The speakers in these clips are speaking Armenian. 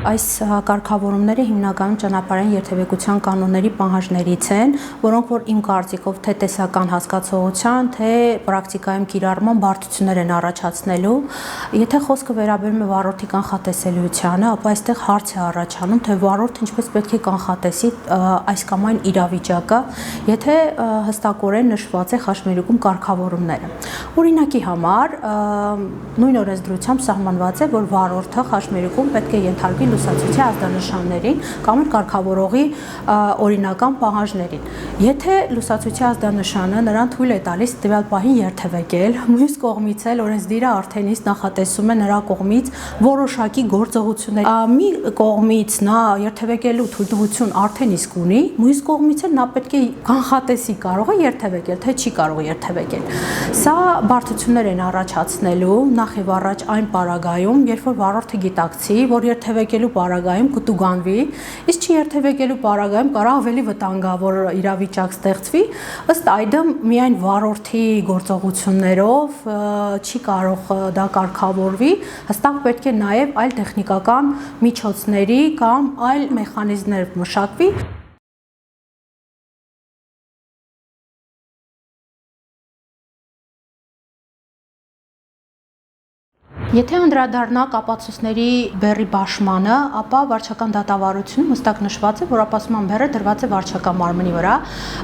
Այս կարգավորումները հիմնականում ճանապարհային երթևեկության կանոնների պահանջներից են, որոնք որ իմ կարծիքով թե տեսական հասկացողության, թե պրակտիկայում կիրառման բարդություններ են առաջացնելու։ Եթե խոսքը վերաբերում է վարորդի կանխատեսելիությանը, ապա այստեղ հարց է առաջանում, թե վարորդը ինչպես պետք է կանխատեսի այս կամ այն իրավիճակը, եթե հստակորեն նշված է խաչմերուկում կարգավորումները։ Օրինակի համար նույն օրենսդրությամբ սահմանված է, որ վարորդը խաչմերուկում պետք է ենթարկվի լուսացույցի ազդանշաններին կամ կարգավորողի օրինական պահանջներին։ Եթե լուսացույցի ազդանշանը նրան թույլ է տալիս տվյալ պահին երթևեկել, մյուս կողմից էլ օրենսդիրը արդեն իսկ նախատեսում է նրա կողմից որոշակի գործողություններ։ Մի կողմից նա երթևեկելու թույլտվություն արդեն իսկ ունի, մյուս կողմից էլ նա պետք է կանխատեսի կարող է երթևեկել, թե չի կարող երթևեկել։ Սա բարդություններ են առաջացնելու նախ եւ առաջ այն պարագայում, երբ որ վարորդը գիտակցի, որ երթևեկելու պարագայում կտուգանվի, իսկ չերթևեկելու պարագայում կարող ավելի վտանգավոր իրավիճակ ստեղծվի, ըստ այդմ միայն վարորդի գործողություններով չի կարող դա կարգավորվի, հստակ պետք է նաև այլ տեխնիկական միջոցների կամ այլ մեխանիզմներ մշակվի։ Եթե անդրադառնանք ապացույցների բեռի բաշխմանը, ապա վարչական դատավարությունում հստակ նշված է, որ ապացուցման բեռը դրված է վարչական մարմնի վրա,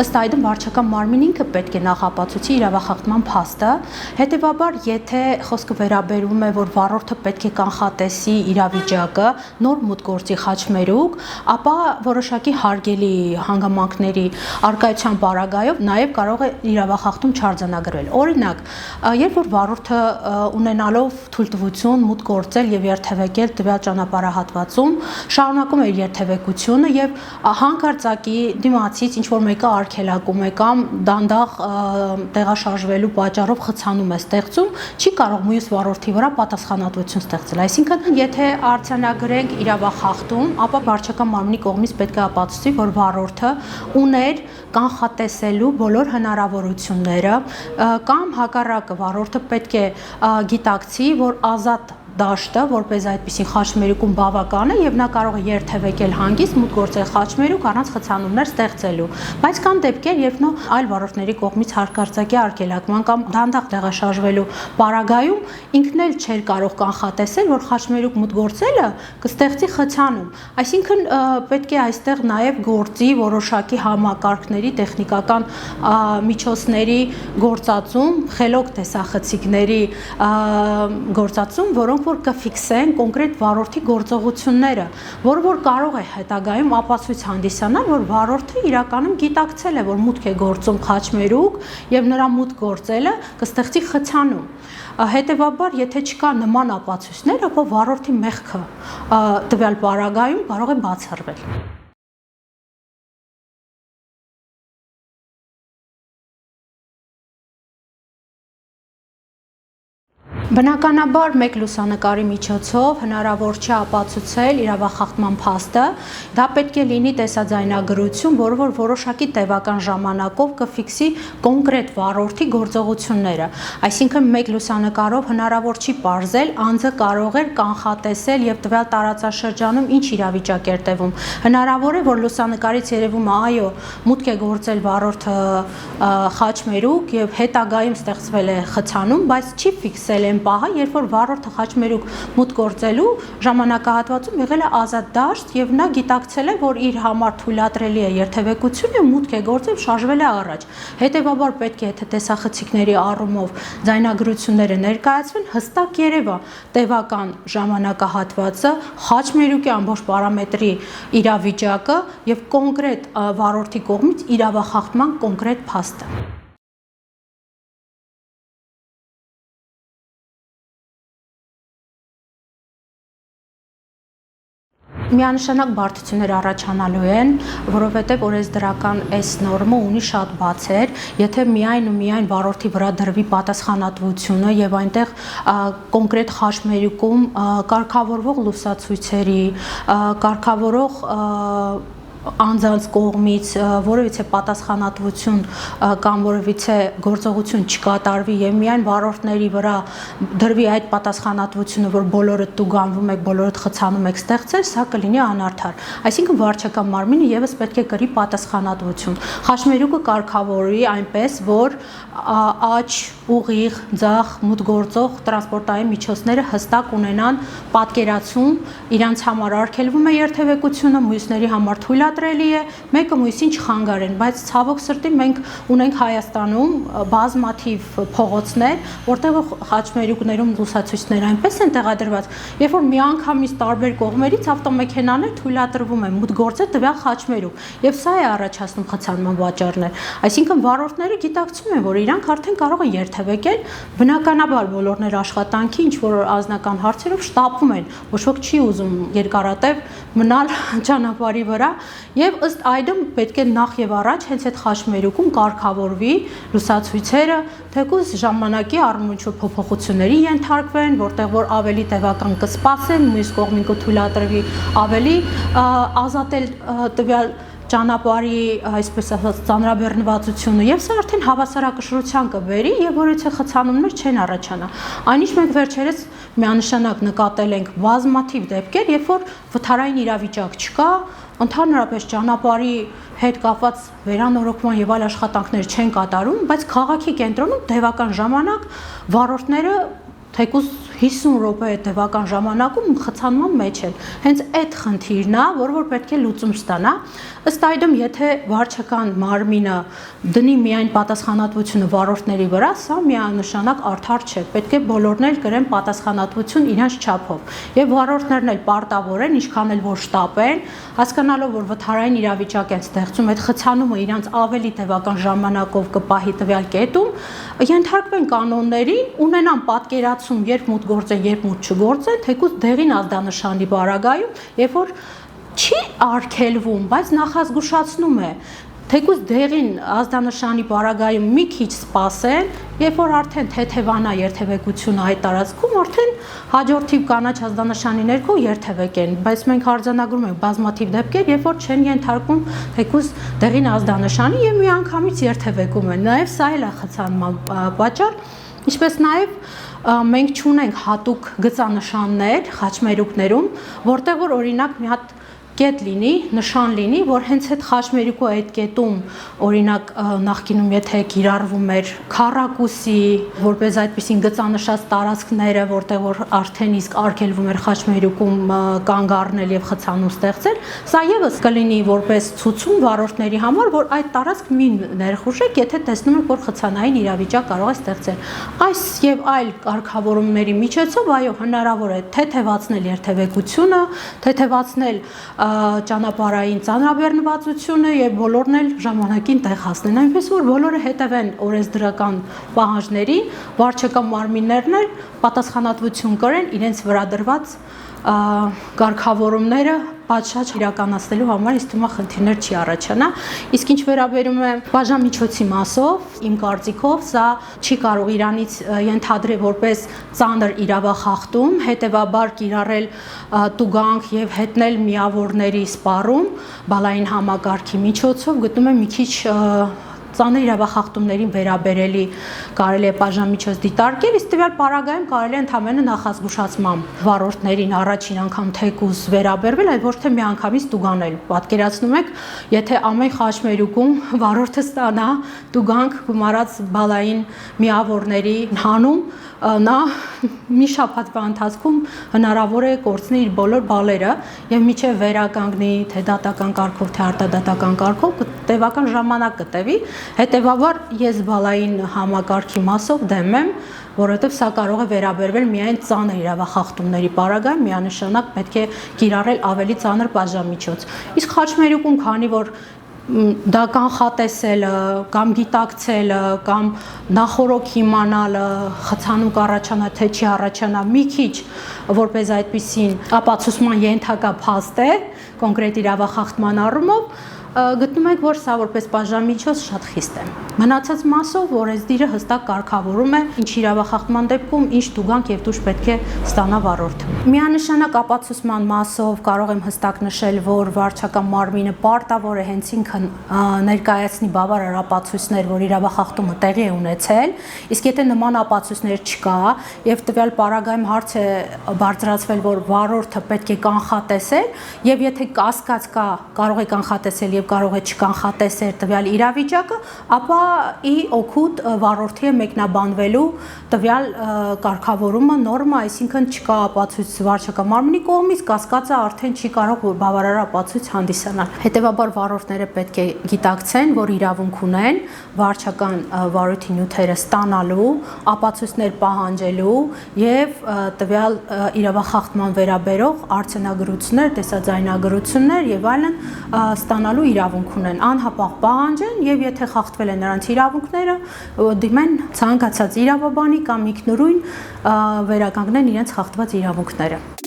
ըստ այդմ վարչական մարմինը ինքը պետք է նախ ապացուցի իրավախախտման փաստը, հետևաբար եթե խոսքը վերաբերում է, որ վարորդը պետք է կանխատեսի իրավիճակը, նոր մուտք գործի խաչմերուկ, ապա որոշակի հարգելի հանգամանքների առկայության պարագայով նաև կարող է իրավախախտում չարձանագրվել։ Օրինակ, երբ որ վարորդը ունենալով թույլտվություն մուտք գործել եւ երթևեկել տվյալ ճանապարհահատվածում, շարունակում է երթևեկությունը եւ հանկարծակի դիմացից ինչ որ մեկը արգելակում է կամ դանդաղ տեղաշարժվելու պատճառով խցանում է ստեղծում, չի կարող մյուս վարորդի վրա պատասխանատվություն ստեղծել։ Այսինքն, եթե արձանագրենք իրավախախտում, ապա վարչական մարմնի կողմից պետք է ապացուցի, որ վարորդը ուներ կանխատեսելու բոլոր հնարավորությունները կամ հակառակը վարորդը պետք է գիտակցի, որ ազատ դաշտը, որպես այդպիսի խաչմերուկում բավական է եւ նա կարող է երթևեկել հանգիստ մուտք գործել խաչմերուկ առանց խցանումներ ստեղծելու, բայց կան դեպքեր, երբ նո այլ վարորդների կողմից հարկարծակի արգելակման կամ դանդաղ տեղաշարժվելու պարագայում ինքն էլ չէր կարող կանխատեսել, որ խաչմերուկ մուտք գործելը կստեղծի խցանում, այսինքն պետք է այստեղ նաեւ գործի որոշակի համակարգների տեխնիկական միջոցների գործածում, խելոք տեսախցիկների գործածում, որոնք որ կֆիքսեն կոնկրետ վարորդի գործողությունները, որը որ կարող է հետագայում ապացույց հանդիսանալ, որ վարորդը իրականում գիտակցել է, որ մուտք է գործում խաչմերուկ եւ նրա մուտք գործելը կստեղծի խցանում։ Հետևաբար, եթե չկա նման ապացույցներ, ապա վարորդի մեղքը տվյալ պարագայում կարող է բացառվել։ Բնականաբար մեկ լուսանկարի միջոցով հնարավոր չէ ապացուցել իրավախախտման փաստը, դա պետք է լինի տեսաձայնագրություն, որը որ որոշակի տևական ժամանակով կֆիքսի կոնկրետ վարորդի գործողությունները, այսինքն մեկ լուսանկարով հնարավոր չի պարզել անձը կարող էր կանխատեսել եւ տվյալ տարածաշրջանում ինչ իրավիճակ էր տևում, հնարավոր է, որ լուսանկարից երևում է այո, մուտք է գործել վարորդը խաչմերուկ եւ հետագայում ստեղծվել է խցանում, բայց չի ֆիքսել են պահը, երբ որ վարորդը խաչմերուկ մուտք գործելու ժամանակահատվածում եղել է ազատ դաշտ եւ նա գիտակցել է, որ իր համար թույլատրելի է երթևեկությունը, մուտք է գործել, շարժվել է առաջ։ Հետևաբար պետք է, եթե տեսախցիկների առումով ձայնագրությունները ներկայացվեն, հստակ երևա տևական ժամանակահատվածը, խաչմերուկի ամբողջ պարամետրի իրավիճակը եւ կոնկրետ վարորդի կողմից իրավախախտման կոնկրետ փաստը։ Միանշանակ բարդություններ առաջանալու են, որովհետև օրենսդրական այս նորմը ունի շատ բացեր, եթե միայն ու միայն վարորդի վրա դրվի պատասխանատվությունը եւ այնտեղ կոնկրետ խաչմերուկում կարգավորվող լուսացույցերի, կարգավորող անձանց կողմից որևիցե պատասխանատվություն կամ որևիցե գործողություն չկատարվի եւ միայն վարորդների վրա դրվի այդ պատասխանատվությունը, որ բոլորը տուգանվում եք, բոլորը խցանում եք ստեղծել, սա կլինի անարդար։ Այսինքն վարչական մարմինը եւս պետք է կրի պատասխանատվություն։ Խաչմերուկը կարգավորվի այնպես, որ աջ, ուղիղ, ձախ, մուտքգործող տրանսպորտային միջոցները հստակ ունենան պատկերացում, իրանց համար արգելվում է երթևեկությունը, մյուսների համար թույլատրելի է, մեկը մյուսին չխանգարեն, բայց ցավոք սրտի մենք ունենք Հայաստանում բազմաթիվ փողոցներ, որտեղ խաչմերուկներում լուսացույցներ այնպես են տեղադրված, երբ որ միանգամից տարբեր կողմերից ավտոմեքենաներ թույլատրվում են մուտքգործել տվյալ խաչմերուկ, եւ սա է առաջացնում խցանման պատճառներ։ Այսինքն վարորդները գիտակցում են, որ իրանք արդեն կարող են երթևեկել, բնականաբար բոլորներ աշխատանքի ինչ որ անձնական հարցերով շտապում են, ոչ ոք չի ուզում երկարատև մնալ ճանապարհի վրա, եւ ըստ այդմ պետք է նախ եւ առաջ հենց այդ խաչմերուկում կարգավորվի լուսացույցերը, թեկուզ ժամանակի առումով փոփոխությունների ենթարկվեն, որտեղ որ ավելի տևական կսպասեն, մյուս կողմին կթույլատրվի ավելի ազատել տվյալ ճանապարհի, այսպես ասած, ծանրաբեռնվածությունը եւ սա արդեն հավասարակշռության կբերի եւ որևիցե խցանումներ չեն առաջանա։ Այնիշ մենք վերջերս միանշանակ նկատել ենք բազմաթիվ դեպքեր, երբ որ վթարային իրավիճակ չկա, ընդհանրապես ճանապարհի հետ կապված վերանորոգման եւ այլ աշխատանքներ չեն կատարում, բայց քաղաքի կենտրոնում տևական ժամանակ վարորդները թեկուզ 50 րոպե տևական ժամանակում խցանման մեջ են։ Հենց այդ խնդիրն է, որ պետք է լուծում ստանա։ Ըստ այդմ, եթե վարչական մարմինը դնի միայն պատասխանատվությունը վարորդների վրա, սա միանշանակ արդար չէ։ Պետք է բոլորն էլ կրեն պատասխանատվություն իրենց չափով։ Եվ վարորդներն էլ պարտավոր են, ինչքան էլ որ շտապեն, հասկանալով, որ վթարային իրավիճակ են ստեղծում, այդ խցանումը իրենց ավելի տևական ժամանակով կպահի տվյալ կետում, ենթարկվեն կանոններին, ունենան պատկերացում, երբ մուտք գործեն, երբ մուտք չգործեն, թեկուզ դեղին ազդանշանի բարագայում, երբ որ չի արգելվում, բայց նախազգուշացնում է, թեկուզ դեղին ազդանշանի բարագայում մի քիչ սպասեն, երբ որ արդեն թեթևանա երթևեկությունը այդ տարածքում, արդեն հաջորդիվ կանաչ ազդանշանի ներքո երթևեկեն, բայց մենք արձանագրում ենք բազմաթիվ դեպքեր, երբ որ չեն ենթարկում թեկուզ դեղին ազդանշանի եւ միանգամից երթևեկում են։ Նաեւ սա էլ է խցանման պատճառ, ինչպես նաեւ մենք չունենք հատուկ գծանշաններ խաչմերուկներում, որտեղ որ օրինակ մի հատ կետ լինի, նշան լինի, որ հենց այդ խաչմերուկու այդ կետում, օրինակ նախկինում եթե կիրառվում էր քառակուսի, որպես այդպիսին գծանշած տարածքները, որտեղ որ արդեն իսկ արգելվում էր խաչմերուկում կանգ առնել եւ խցանում ստեղծել, սա եւս կլինի որպես ցուցում վարորդների համար, որ այդ տարածք մի ներխուժեք, եթե տեսնում եք, որ խցանային իրավիճակ կարող է ստեղծել։ Այս եւ այլ կարգավորումների միջոցով, այո, հնարավոր է թեթևացնել երթևեկությունը, թեթևացնել ճանապարհային ծանրաբեռնվածությունը եւ բոլորն էլ ժամանակին տեղ հասնեն, այնպես որ բոլորը հետևեն օրենսդրական պահանջներին, վարչական մարմիններն էլ պատասխանատվություն կրեն իրենց վրա դրված կարգավորումները պատշաճ իրականացնելու համար ինձ թվում է խնդիրներ չի առաջանա։ Իսկ ինչ վերաբերում է բաժանմիջոցի մասով, իմ կարծիքով սա չի կարող իրանից ենթադրել որպես ծանր իրավախախտում, հետևաբար կիրառել տուգանք եւ հետնել միավորների սպառում բալային համակարգի միջոցով գտնում եմ մի քիչ ծանր իրավախախտումներին վերաբերելի կարելի է բաժանմիջոց դիտարկել, իսկ տվյալ պարագայում կարելի է ընդհանրապես նախազգուշացմամբ վարորդներին առաջին անգամ թեկուզ վերաբերվել, այլ ոչ թե միանգամից տուգանել։ Պատկերացնում եք, եթե ամեն խաչմերուկում վարորդը ստանա տուգանք գումարած բալային միավորների հանում, նա մի շաբաթվա ընթացքում հնարավոր է կորցնի իր բոլոր բալերը եւ միջև վերականգնի թե դատական կարգով թե արտադատական կարգով տևական ժամանակ կտևի, հետեւաբար ես բալային համակարգի մասով դեմ եմ, որովհետեւ սա կարող է վերաբերվել միայն ծանր իրավախախտումների պարագայում, միանշանակ պետք է կիրառել ավելի ծանր բաժանմիջոց։ Իսկ խաչմերուկում, քանի որ դա կանխատեսելը կամ գիտակցելը կամ նախորոք իմանալը խցանում կառաջանա թե չի առաջանա մի քիչ որպես այդպիսին ապացուցման ենթակա փաստ է կոնկրետ իրավախախտման առումով գտնում ենք, որ սա որպես բաժանմիջոց շատ խիստ է։ Մնացած մասով օրենսդիրը հստակ կարգավորում է ինչ իրավախախտման դեպքում ինչ տուգանք եւ դուրս պետք է ստանա վարորդը։ Միանշանակ ապացուցման մասով կարող եմ հստակ նշել, որ վարչական մարմինը պարտավոր է հենց ինքն ներկայացնի բավարար ապացույցներ, որ իրավախախտումը տեղի է ունեցել, իսկ եթե նման ապացույցներ չկա եւ տվյալ պարագայում հարց է բարձրացվել, որ վարորդը պետք է կանխատեսել եւ եթե կասկած կա, կարող է կանխատեսել եւ կարող է չկանխատեսել տվյալ իրավիճակը, ապա ի օգուտ վարորդի է մեկնաբանվելու տվյալ կարգավորումը նորմա, այսինքն չկա ապացույց վարչական մարմնի կողմից, կասկածը արդեն չի կարող բավարար ապացույց հանդիսանալ։ Հետևաբար վարորդները պետք է գիտակցեն, որ իրավունք ունեն վարչական վարույթի նյութերը ստանալու, ապացույցներ պահանջելու եւ տվյալ իրավախախտման վերաբերող արձանագրություններ, տեսաձայնագրություններ եւ այլն ստանալու իրավունք ունեն, անհապաղ պահանջեն եւ եթե խախտվել են նրանց իրավունքները, դիմեն ցանկացած իրավաբանի կամ ինքնուրույն վերականգնեն իրենց խախտված իրավունքները։